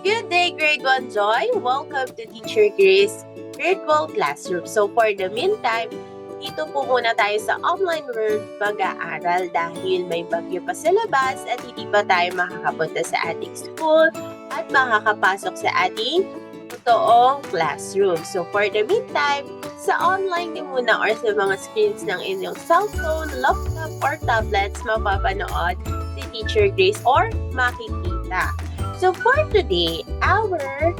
Good day, Grade 1 Joy! Welcome to Teacher Grace Virtual Classroom. So for the meantime, dito po muna tayo sa online world mag-aaral dahil may bagyo pa sa labas at hindi pa tayo makakapunta sa ating school at makakapasok sa ating totoong classroom. So for the meantime, sa online din muna or sa mga screens ng inyong cellphone, laptop, or tablets, mapapanood si Teacher Grace or makikita. So for today, our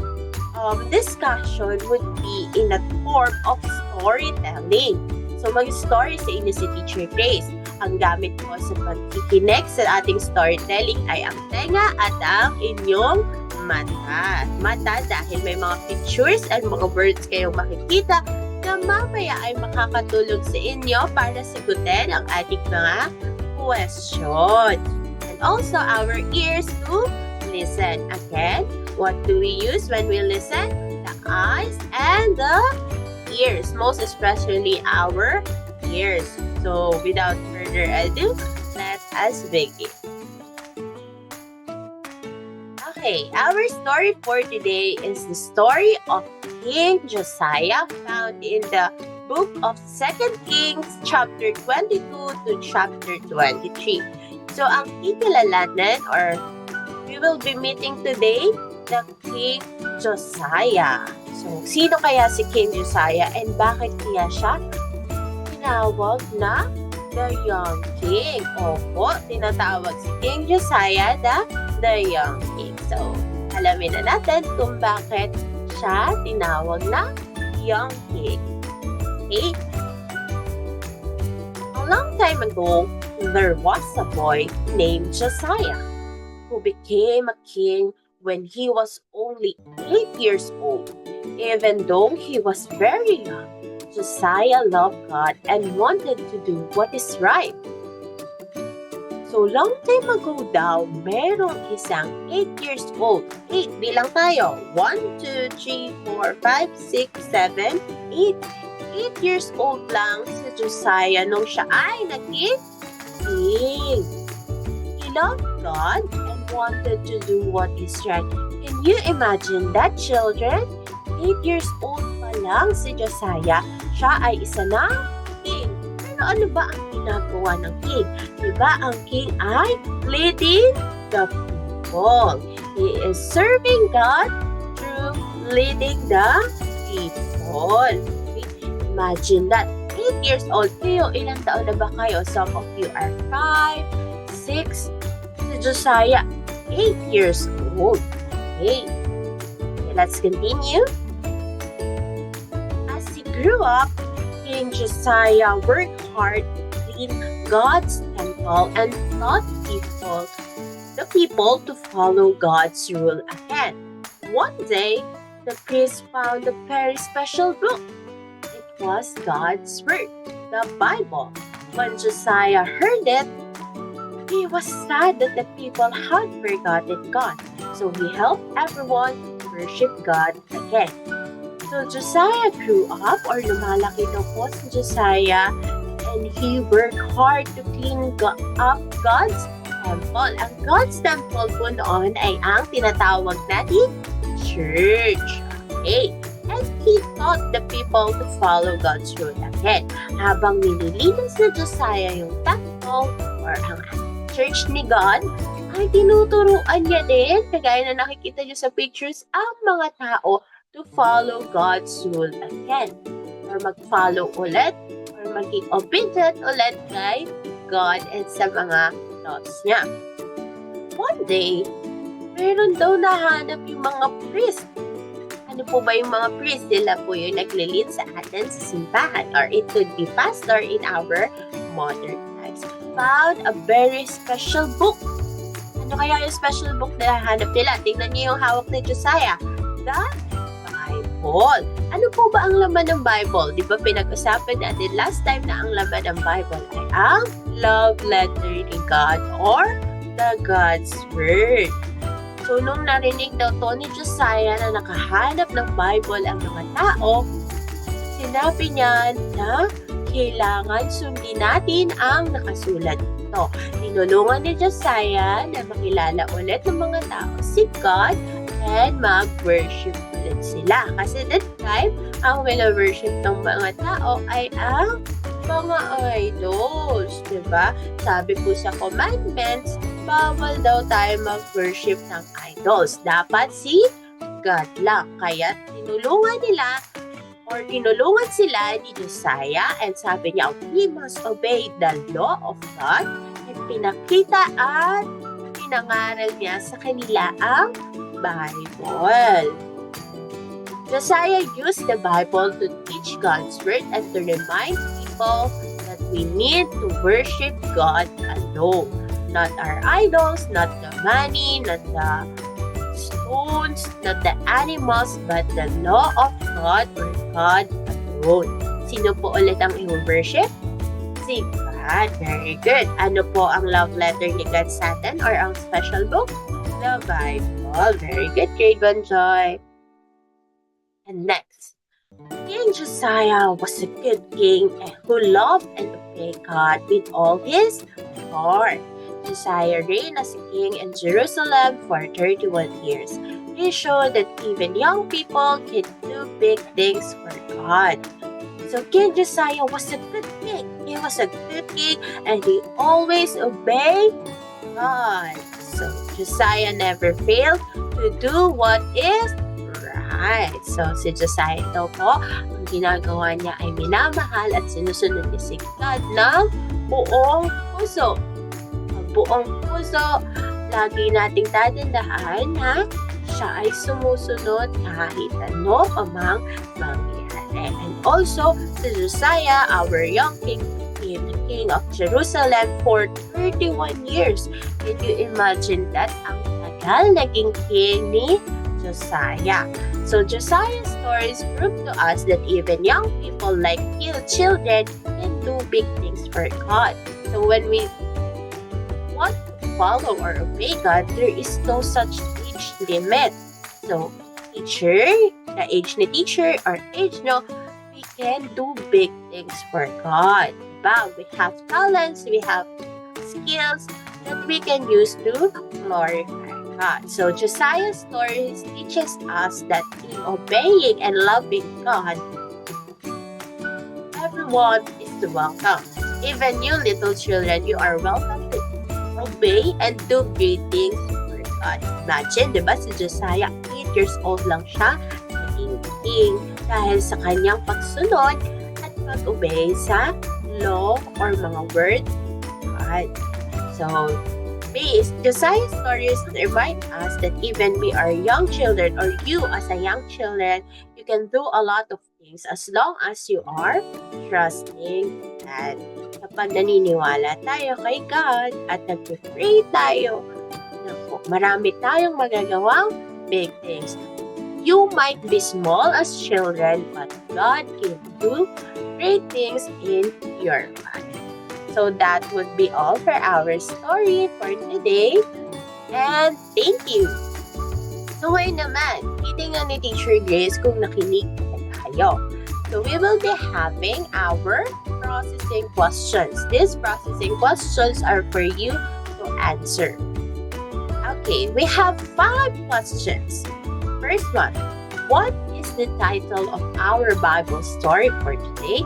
discussion would be in a form of storytelling. So mag-story sa inyo si Teacher Grace. Ang gamit po sa pagkikinig sa ating storytelling ay ang tenga at ang inyong mata. Mata dahil may mga pictures at mga words kayong makikita na mamaya ay makakatulong sa inyo para sagutin ang ating mga question. And also our ears to listen. Again, what do we use when we listen? The eyes and the ears, most especially our ears. So without further ado, let us begin. Okay, our story for today is the story of King Josiah found in the book of 2 Kings chapter 22 to chapter 23. So ang ikilalanan or we will be meeting today the King Josiah. So sino kaya si King Josiah and bakit kaya siya tinawag na the Young King? Opo, tinatawag si King Josiah the Young King. So alamin na natin kung bakit siya tinawag na Young King. Okay? A long time ago, there was a boy named Josiah who became a king when he was only 8 years old. Even though he was very young, Josiah loved God and wanted to do what is right. So long time ago daw, merong isang 8 years old. 8, bilang tayo. 1, 2, 3, 4, 5, 6, 7, 8. 8 years old lang si Josiah nung siya ay naging king. He loved God and wanted to do what is right. Can you imagine that, children? 8 years old pa lang si Josiah, siya ay isa na king. Pero ano ba ang ginagawa ng king? Diba ang king ay leading the people. He is serving God through leading the people. Imagine that. 8 years old. Kayo, ilang taon na ba kayo? Some of you are 5, 6. Si Josiah, 8 years old. Okay. Let's continue. As he grew up, King Josiah worked hard to clean God's temple and taught the people to follow God's rule again. One day, the priest found a very special book. It was God's word, the Bible. When Josiah heard it, he was sad that the people had forgotten God. So he helped everyone worship God again. So Josiah grew up or lumalaki daw po si Josiah and he worked hard to clean up God's temple. Ang God's temple po noon ay ang tinatawag natin church. Okay. And he taught the people to follow God's rule again. Habang nililinis na Josiah yung temple or ang church ni God, ay tinuturuan niya din, kagaya na nakikita niyo sa pictures, ang mga tao to follow God's rule again. Or mag-follow ulit, or maging obedient ulit kay God and sa mga laws niya. One day, meron daw nahanap yung mga priest. Ano po ba yung mga priest? Sila po yung naglilid sa atin sa simbahan. Or it could be pastor in our modern times. Found a very special book. Ano kaya yung special book na nahanap nila? Tingnan niyo yung hawak ni Josiah. The Bible. Ano po ba ang laman ng Bible? Di ba pinag-usapan natin last time na ang laman ng Bible ay ang love letter ni God or the God's Word. So, nung narinig daw to ni Josiah na nakahanap ng Bible ang mga tao, sinabi niya na kailangan sundin natin ang nakasulat Tinulungan ni Josiah na makilala ulit ng mga tao si God and mag-worship ulit sila. Kasi that time, ang wina-worship ng mga tao ay ang mga idols, diba? Sabi po sa commandments, bawal daw tayo mag-worship ng idols. Dapat si God lang. Kaya tinulungan sila ni Josiah and sabi niya, we must obey the law of God, at pinakita at pinangaral niya sa kanila ang Bible. Josiah used the Bible to teach God's word and to remind people that we need to worship God alone. Not our idols, not the money, not the stones, not the animals, but the law of God or God alone. Sino po ulit ang i-worship? Si God. Very good. Ano po ang love letter ni God sa atin or ang special book? The Bible. Very good. Grade 1, Joy. And next, King Josiah was a good king who loved and obeyed God with all his heart. Josiah reigned as a king in Jerusalem for 31 years. He showed that even young people can do big things for God. So King Josiah was a good king. He was a good king and he always obeyed God. So Josiah never failed to do what is right. So si Josiah daw po, ang ginagawa niya ay minamahal at sinusunod niya si God ng buong puso. Buong puso, lagi nating tatandaan na siya ay sumusunod kahit ano pa mang mangyari. And also, si Josiah, our young king, became the king of Jerusalem for 31 years. Can you imagine that? Ang tagal naging king ni Josiah. So Josiah's stories prove to us that even young people like children can do big things for God. So when we want to follow or obey God, there is no such age limit. So, the age ni teacher or age no, we can do big things for God. Diba? We have talents, we have skills that we can use to glorify God. So, Josiah's stories teaches us that in obeying and loving God, everyone is welcome. Even you little children, you are welcome to obey and do great things for God. Imagine, di ba, si Josiah, 8 years old lang siya, naging king dahil sa kanyang pagsunod at pag-obey sa law or mga word of God. So, Josiah's stories remind us that even we are young children or you as a young children, you can do a lot of things as long as you are trusting God. Kapag naniniwala tayo kay God at nag-pray tayo, naku, marami tayong magagawang big things. You might be small as children, but God can do great things in your life. So that would be all for our story for today. And thank you! So ngayon naman, titingnan ni Teacher Grace kung nakinig kayo. So we will be having our processing questions. These processing questions are for you to answer. Okay, we have 5 questions. First one, what is the title of our Bible story for today?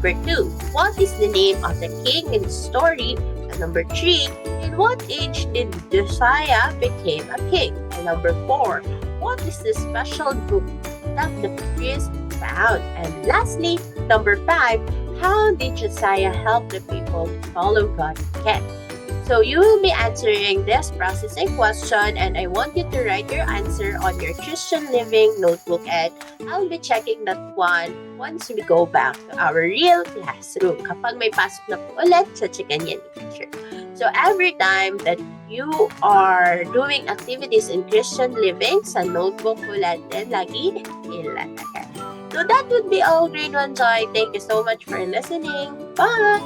Number 2, what is the name of the king in the story? And number 3, in what age did Josiah become a king? And number 4, what is the special book that the priest found? And lastly, number 5, how did Josiah help the people to follow God again? So you will be answering this processing question and I want you to write your answer on your Christian Living notebook and I'll be checking that one once we go back to our real classroom. Kapag may pasok na po ulit, checkan yan ni teacher. So every time that you are doing activities in Christian Living, sa notebook mo natin lagi ilalagay. So that would be all, grade 1 Joy. Thank you so much for listening. Bye!